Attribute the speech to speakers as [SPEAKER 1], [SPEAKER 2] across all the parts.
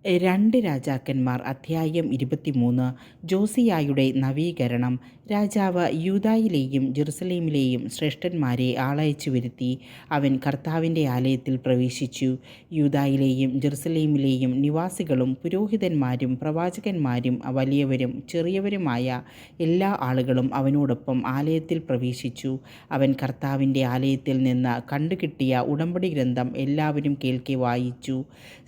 [SPEAKER 1] രണ്ട് രാജാക്കന്മാർ അധ്യായം 23. ജോസിയായുടെ നവീകരണം. രാജാവ് യൂദായിലെയും ജെറുസലേമിലെയും ശ്രേഷ്ഠന്മാരെ ആളയച്ചു വരുത്തി. അവൻ കർത്താവിൻ്റെ ആലയത്തിൽ പ്രവേശിച്ചു. യൂദായിലെയും ജെറുസലേമിലെയും നിവാസികളും പുരോഹിതന്മാരും പ്രവാചകന്മാരും വലിയവരും ചെറിയവരുമായ എല്ലാ ആളുകളും അവനോടൊപ്പം ആലയത്തിൽ പ്രവേശിച്ചു. അവൻ കർത്താവിൻ്റെ ആലയത്തിൽ നിന്ന് കണ്ടുകിട്ടിയ ഉടമ്പടി ഗ്രന്ഥം എല്ലാവരും കേൾക്കെ വായിച്ചു.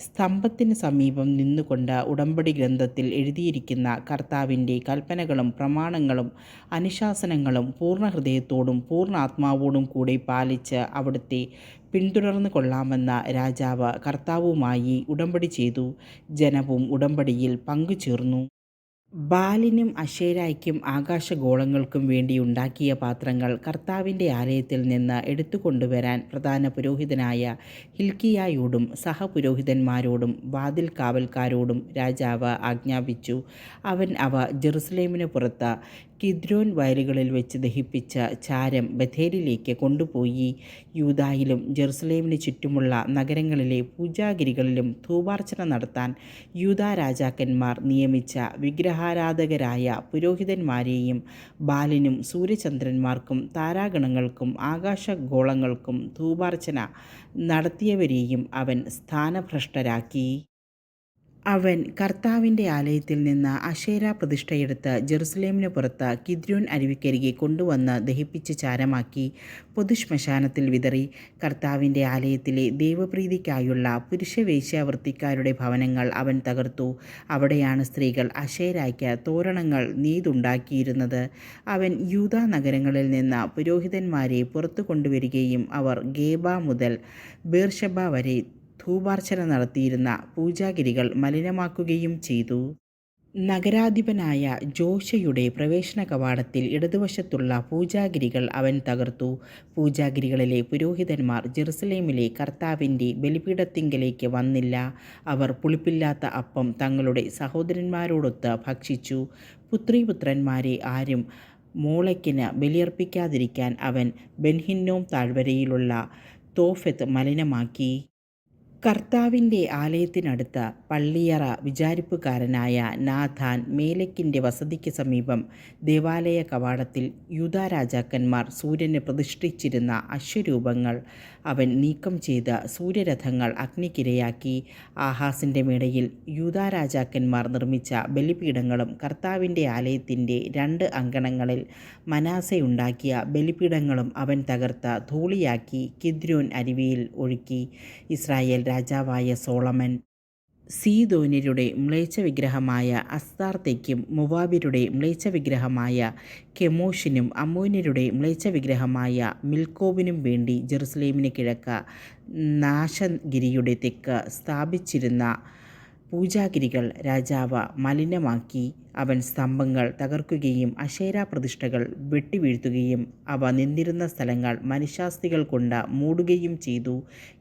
[SPEAKER 1] സ്തംഭത്തിന് സമീപം നിന്നുകൊണ്ട് ഉടമ്പടി ഗ്രന്ഥത്തിൽ എഴുതിയിരിക്കുന്ന കർത്താവിൻ്റെ കൽപ്പനകളും പ്രമാണങ്ങളും അനുശാസനങ്ങളും പൂർണ്ണ ഹൃദയത്തോടും പൂർണ്ണ ആത്മാവോടും കൂടി പാലിച്ച് അവിടുത്തെ പിന്തുടർന്നു കൊള്ളാമെന്ന രാജാവ് കർത്താവുമായി ഉടമ്പടി ചെയ്തു. ജനവും ഉടമ്പടിയിൽ പങ്കുചേർന്നു. ബാലിനും അശേരായ്ക്കും ആകാശഗോളങ്ങൾക്കും വേണ്ടി ഉണ്ടാക്കിയ പാത്രങ്ങൾ കർത്താവിൻ്റെ ആലയത്തിൽ നിന്ന് എടുത്തുകൊണ്ടുവരാൻ പ്രധാന പുരോഹിതനായ ഹില്ക്കിയായോടും സഹപുരോഹിതന്മാരോടും വാതിൽ കാവൽക്കാരോടും രാജാവ് ആജ്ഞാപിച്ചു. അവൻ അവ ജെറുസലേമിന് പുറത്ത് കിദ്രോൻ വയലുകളിൽ വെച്ച് ദഹിപ്പിച്ച ചാരം ബഥേലിലേക്ക് കൊണ്ടുപോയി. യൂദായിലും ജെറുസലേമിന് ചുറ്റുമുള്ള നഗരങ്ങളിലെ പൂജാഗിരികളിലും ധൂപാർച്ചന നടത്താൻ യൂദാ രാജാക്കന്മാർ നിയമിച്ച വിഗ്രഹാരാധകരായ പുരോഹിതന്മാരെയും ബാലിനും സൂര്യചന്ദ്രന്മാർക്കും താരാഗണങ്ങൾക്കും ആകാശഗോളങ്ങൾക്കും ധൂപാർച്ചന നടത്തിയവരെയും അവൻ സ്ഥാനഭ്രഷ്ടരാക്കി. അവൻ കർത്താവിൻ്റെ ആലയത്തിൽ നിന്ന് അശേരാ പ്രതിഷ്ഠയെടുത്ത് ജെറുസലേമിന് പുറത്ത് കിദ്രോൻ അരുവിക്കരികെ കൊണ്ടുവന്ന് ദഹിപ്പിച്ച് ചാരമാക്കി പൊതുശ്മശാനത്തിൽ വിതറി. കർത്താവിൻ്റെ ആലയത്തിലെ ദൈവപ്രീതിക്കായുള്ള പുരുഷവേശ്യാവൃത്തിക്കാരുടെ ഭവനങ്ങൾ അവൻ തകർത്തു. അവിടെയാണ് സ്ത്രീകൾ അശേരായ്ക്ക് തോരണങ്ങൾ നെയ്തുണ്ടാക്കിയിരുന്നത്. അവൻ യൂദാ നഗരങ്ങളിൽ നിന്ന് പുരോഹിതന്മാരെ പുറത്തു കൊണ്ടുവരികയും അവർ ഗേബ മുതൽ ബേർശബ വരെ ധൂപാർച്ചന നടത്തിയിരുന്ന പൂജാഗിരികൾ മലിനമാക്കുകയും ചെയ്തു. നഗരാധിപനായ ജോഷയുടെ പ്രവേശന കവാടത്തിൽ ഇടതുവശത്തുള്ള പൂജാഗിരികൾ അവൻ തകർത്തു. പൂജാഗിരികളിലെ പുരോഹിതന്മാർ ജെറുസലേമിലെ കർത്താവിൻ്റെ ബലിപീഠത്തിങ്കലേക്ക് വന്നില്ല. അവർ പുളിപ്പില്ലാത്ത അപ്പം തങ്ങളുടെ സഹോദരന്മാരോടൊത്ത് ഭക്ഷിച്ചു. പുത്രീപുത്രന്മാരെ ആരും മോളെക്കിന് ബലിയർപ്പിക്കാതിരിക്കാൻ അവൻ ബെൻഹിന്നോം താഴ്വരയിലുള്ള തോഫെത്ത് മലിനമാക്കി. കർത്താവിൻ്റെ ആലയത്തിനടുത്ത് പള്ളിയറ വിചാരിപ്പുകാരനായ നാഥാൻ മേലെക്കിൻ്റെ വസതിക്ക് സമീപം ദേവാലയ കവാടത്തിൽ യൂദാ രാജാക്കന്മാർ സൂര്യന് പ്രതിഷ്ഠിച്ചിരുന്ന അശ്വരൂപങ്ങൾ അവൻ നീക്കം ചെയ്ത് സൂര്യരഥങ്ങൾ അഗ്നിക്കിരയാക്കി. ആഹാസിൻ്റെ മേടയിൽ യൂദാ രാജാക്കന്മാർ നിർമ്മിച്ച ബലിപീഠങ്ങളും കർത്താവിൻ്റെ ആലയത്തിൻ്റെ 2 അങ്കണങ്ങളിൽ മനാസെയുണ്ടാക്കിയ ബലിപീഠങ്ങളും അവൻ തകർത്ത് ധൂളിയാക്കി കിദ്രോൻ അരുവിയിൽ ഒഴുക്കി. ഇസ്രായേൽ രാജാവായ സോളമൻ സീദോന്യരുടെ മ്ലേച്ഛ വിഗ്രഹമായ അസ്താർത്തേക്കും മോവാബ്യരുടെ മ്ലേച്ഛ വിഗ്രഹമായ കെമോഷിനും അമ്മോന്യരുടെ മ്ലേച്ഛ വിഗ്രഹമായ മിൽക്കോവിനും വേണ്ടി ജെറുസലേമിന് കിഴക്ക് നാശഗിരിയുടെ തെക്ക് സ്ഥാപിച്ചിരുന്ന പൂജാഗിരികൾ രാജാവ് മലിനമാക്കി. അവൻ സ്തംഭങ്ങൾ തകർക്കുകയും അശേരാ പ്രതിഷ്ഠകൾ വെട്ടിവീഴ്ത്തുകയും അവ നിന്നിരുന്ന സ്ഥലങ്ങൾ മനുഷ്യാസ്ഥികൾ കൊണ്ട് മൂടുകയും ചെയ്തു.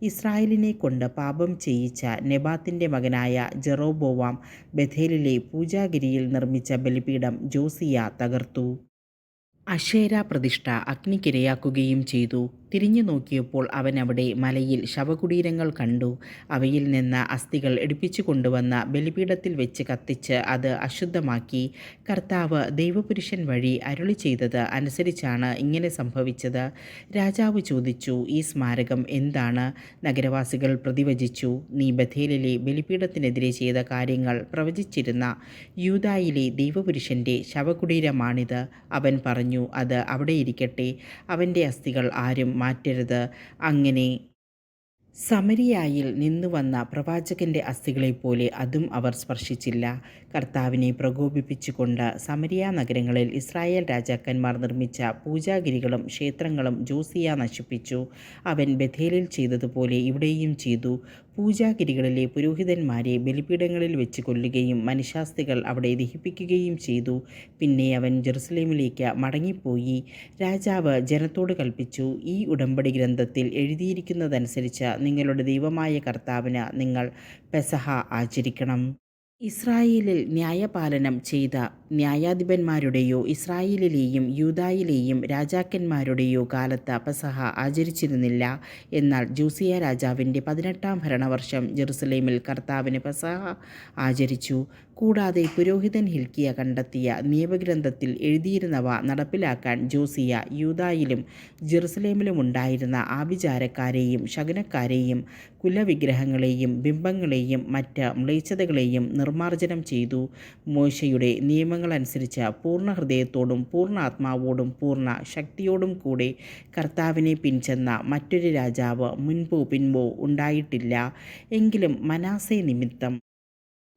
[SPEAKER 1] ഇസ്രായേലിനെ കൊണ്ട് പാപം ചെയ്യിച്ച നെബാത്തിൻ്റെ മകനായ ജെറോബോവാം ബഥേലിലെ പൂജാഗിരിയിൽ നിർമ്മിച്ച ബലിപീഠം ജോസിയ തകർത്തു. അശേരാ പ്രതിഷ്ഠ അഗ്നിക്കിരയാക്കുകയും ചെയ്തു. തിരിഞ്ഞു നോക്കിയപ്പോൾ അവൻ അവിടെ മലയിൽ ശവകുടീരങ്ങൾ കണ്ടു. അവയിൽ നിന്ന് അസ്ഥികൾ എടുപ്പിച്ചു കൊണ്ടുവന്ന ബലിപീഠത്തിൽ വെച്ച് കത്തിച്ച് അത് അശുദ്ധമാക്കി. കർത്താവ് ദൈവപുരുഷൻ വഴി അരുളി ചെയ്തത് അനുസരിച്ചാണ് ഇങ്ങനെ സംഭവിച്ചത്. രാജാവ് ചോദിച്ചു, ഈ സ്മാരകം എന്താണ്? നഗരവാസികൾ പ്രതിവചിച്ചു, നീ ബഥേലിലെ ബലിപീഠത്തിനെതിരെ ചെയ്ത കാര്യങ്ങൾ പ്രവചിച്ചിരുന്ന യൂദായിലെ ദൈവപുരുഷൻ്റെ ശവകുടീരമാണിത്. അവൻ പറഞ്ഞു, അത് അവിടെ ഇരിക്കട്ടെ, അവൻ്റെ അസ്ഥികൾ ആരും മാറ്റരുത്. അങ്ങനെ സമരിയായിൽ നിന്നു വന്ന പ്രവാചകൻ്റെ അസ്ഥികളെപ്പോലെ അതും അവർ സ്പർശിച്ചില്ല. കർത്താവിനെ പ്രകോപിപ്പിച്ചുകൊണ്ട് സമരിയ നഗരങ്ങളിൽ ഇസ്രായേൽ രാജാക്കന്മാർ നിർമ്മിച്ച പൂജാഗിരികളും ക്ഷേത്രങ്ങളും ജോസിയ നശിപ്പിച്ചു. അവൻ ബഥേലിൽ ചെയ്തതുപോലെ ഇവിടെയും ചെയ്തു. പൂജാഗിരികളിലെ പുരോഹിതന്മാരെ ബലിപീഠങ്ങളിൽ വെച്ച് കൊല്ലുകയും മനുഷ്യാസ്ഥികൾ അവിടെ ദഹിപ്പിക്കുകയും ചെയ്തു. പിന്നെ അവൻ ജെറുസലേമിലേക്ക് മടങ്ങിപ്പോയി. രാജാവ് ജനത്തോട് കൽപ്പിച്ചു, ഈ ഉടമ്പടി ഗ്രന്ഥത്തിൽ എഴുതിയിരിക്കുന്നതനുസരിച്ച് നിങ്ങളുടെ ദൈവമായ കർത്താവിന് നിങ്ങൾ പെസഹ ആചരിക്കണം. ഇസ്രായേലിൽ ന്യായപാലനം ചെയ്ത ന്യായാധിപന്മാരുടെയോ ഇസ്രായേലിലെയും യൂദായിലെയും രാജാക്കന്മാരുടെയോ കാലത്ത് പെസഹ ആചരിച്ചിരുന്നില്ല. എന്നാൽ ജോസിയ രാജാവിൻ്റെ 18-ാം ഭരണവർഷം ജെറുസലേമിൽ കർത്താവിന് പെസഹ ആചരിച്ചു. കൂടാതെ പുരോഹിതൻ ഹില്ക്കിയ കണ്ടെത്തിയ നിയമഗ്രന്ഥത്തിൽ എഴുതിയിരുന്നവ നടപ്പിലാക്കാൻ ജോസിയ യൂദായിലും ജെറുസലേമിലുമുണ്ടായിരുന്ന ആഭിചാരക്കാരെയും ശകുനക്കാരെയും കുലവിഗ്രഹങ്ങളെയും ബിംബങ്ങളെയും മറ്റ് മ്ലേച്ഛതകളെയും നിർമ്മാർജ്ജനം ചെയ്തു. മോശയുടെ നിയമങ്ങളനുസരിച്ച് പൂർണ്ണ ഹൃദയത്തോടും പൂർണ്ണ ആത്മാവോടും പൂർണ്ണ ശക്തിയോടും കൂടെ കർത്താവിനെ പിൻചെന്ന മറ്റൊരു രാജാവ് മുൻപോ പിൻപോ ഉണ്ടായിട്ടില്ല. എങ്കിലും മനാസെ നിമിത്തം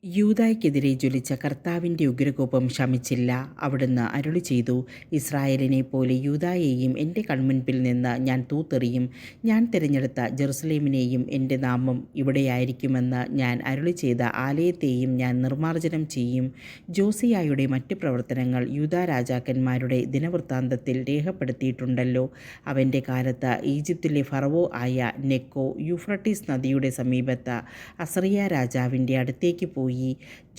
[SPEAKER 1] യൂദായ്ക്കെതിരെ ജ്വലിച്ച കർത്താവിൻ്റെ ഉഗ്രകോപം ശമിച്ചില്ല. അവിടുന്ന് അരുളി ചെയ്തു, ഇസ്രായേലിനെ പോലെ യൂദായെയും എൻ്റെ കൺമുൻപിൽ നിന്ന് ഞാൻ തൂത്തെറിയും. ഞാൻ തിരഞ്ഞെടുത്ത ജെറുസലേമിനെയും എൻ്റെ നാമം ഇവിടെയായിരിക്കുമെന്ന് ഞാൻ അരുളി ചെയ്ത ആലയത്തെയും ഞാൻ നിർമ്മാർജ്ജനം ചെയ്യും. ജോസിയായുടെ മറ്റ് പ്രവർത്തനങ്ങൾ യൂദാ രാജാക്കന്മാരുടെ ദിനവൃത്താന്തത്തിൽ രേഖപ്പെടുത്തിയിട്ടുണ്ടല്ലോ. അവൻ്റെ കാലത്ത് ഈജിപ്തിലെ ഫറവോ ആയ നെക്കോ യൂഫ്രട്ടീസ് നദിയുടെ സമീപത്ത് അസറിയ രാജാവിൻ്റെ അടുത്തേക്ക് പോയി.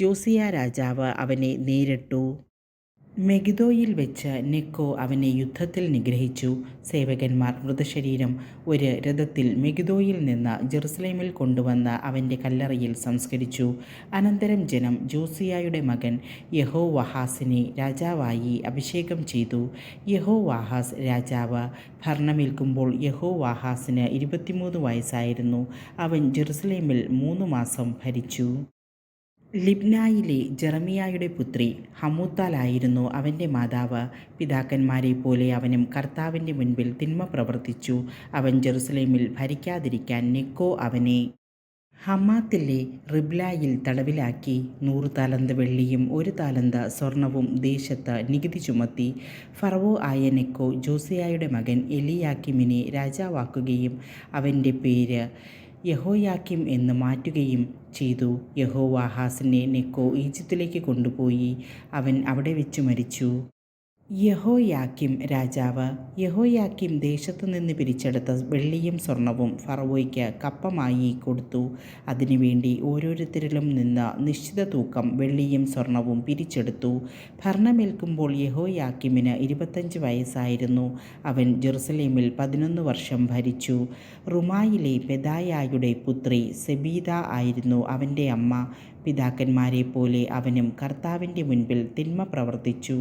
[SPEAKER 1] ജോസിയ രാജാവ് അവനെ നേരിട്ടു. മെഗിദോയിൽ വെച്ച് നെക്കോ അവനെ യുദ്ധത്തിൽ നിഗ്രഹിച്ചു. സേവകന്മാർ മൃതശരീരം ഒരു രഥത്തിൽ മെഗിദോയിൽ നിന്ന് ജെറുസലേമിൽ കൊണ്ടുവന്ന് അവൻ്റെ കല്ലറയിൽ സംസ്കരിച്ചു. അനന്തരം ജനം ജോസിയായുടെ മകൻ യെഹോവാഹാസിനെ രാജാവായി അഭിഷേകം ചെയ്തു. യെഹോവാഹാസ് രാജാവ് ഭരണമേൽക്കുമ്പോൾ യെഹോവാഹാസിന് 23 വയസ്സായിരുന്നു. അവൻ ജെറുസലേമിൽ 3 മാസം ഭരിച്ചു. ലിബ്നായിലെ ജെറമിയായുടെ പുത്രി ഹമൂത്താലായിരുന്നു അവൻ്റെ മാതാവ്. പിതാക്കന്മാരെ പോലെ അവനും കർത്താവിൻ്റെ മുൻപിൽ തിന്മ പ്രവർത്തിച്ചു. അവൻ ജെറുസലേമിൽ ഭരിക്കാതിരിക്കാൻ നെക്കോ അവനെ ഹമാത്തിലെ റിബ്ലായിൽ തടവിലാക്കി. 100 താലന്ത് വെള്ളിയും 1 താലന്ത് സ്വർണവും ദേശത്ത് നികുതി ചുമത്തി. ഫറവോ ആയ നെക്കോ ജോസിയായുടെ മകൻ എലിയാക്കിമിനെ രാജാവാക്കുകയും അവൻ്റെ പേര് യഹോയാക്കിം എന്ന് മാറ്റുകയും ചെയ്തു. യഹോവാഹാസിനെ നെക്കോ ഈജിപ്തിലേക്ക് കൊണ്ടുപോയി. അവൻ അവിടെ വെച്ച് മരിച്ചു. യഹോയാക്കിം രാജാവ്. യഹോയാക്കിം ദേശത്തുനിന്ന് പിരിച്ചെടുത്ത വെള്ളിയും സ്വർണവും ഫറവോയ്ക്ക് കപ്പമായി കൊടുത്തു. അതിനുവേണ്ടി ഓരോരുത്തരിലും നിന്ന് നിശ്ചിത തൂക്കം വെള്ളിയും സ്വർണവും പിരിച്ചെടുത്തു. ഭരണമേൽക്കുമ്പോൾ യഹോയാക്കിമിന് 25 വയസ്സായിരുന്നു. അവൻ ജെറുസലേമിൽ 11 വർഷം ഭരിച്ചു. റുമായിലെ പെദായായുടെ പുത്രി സെബീദ ആയിരുന്നു അവൻ്റെ അമ്മ. പിതാക്കന്മാരെ പോലെ അവനും കർത്താവിൻ്റെ മുൻപിൽ തിന്മ പ്രവർത്തിച്ചു.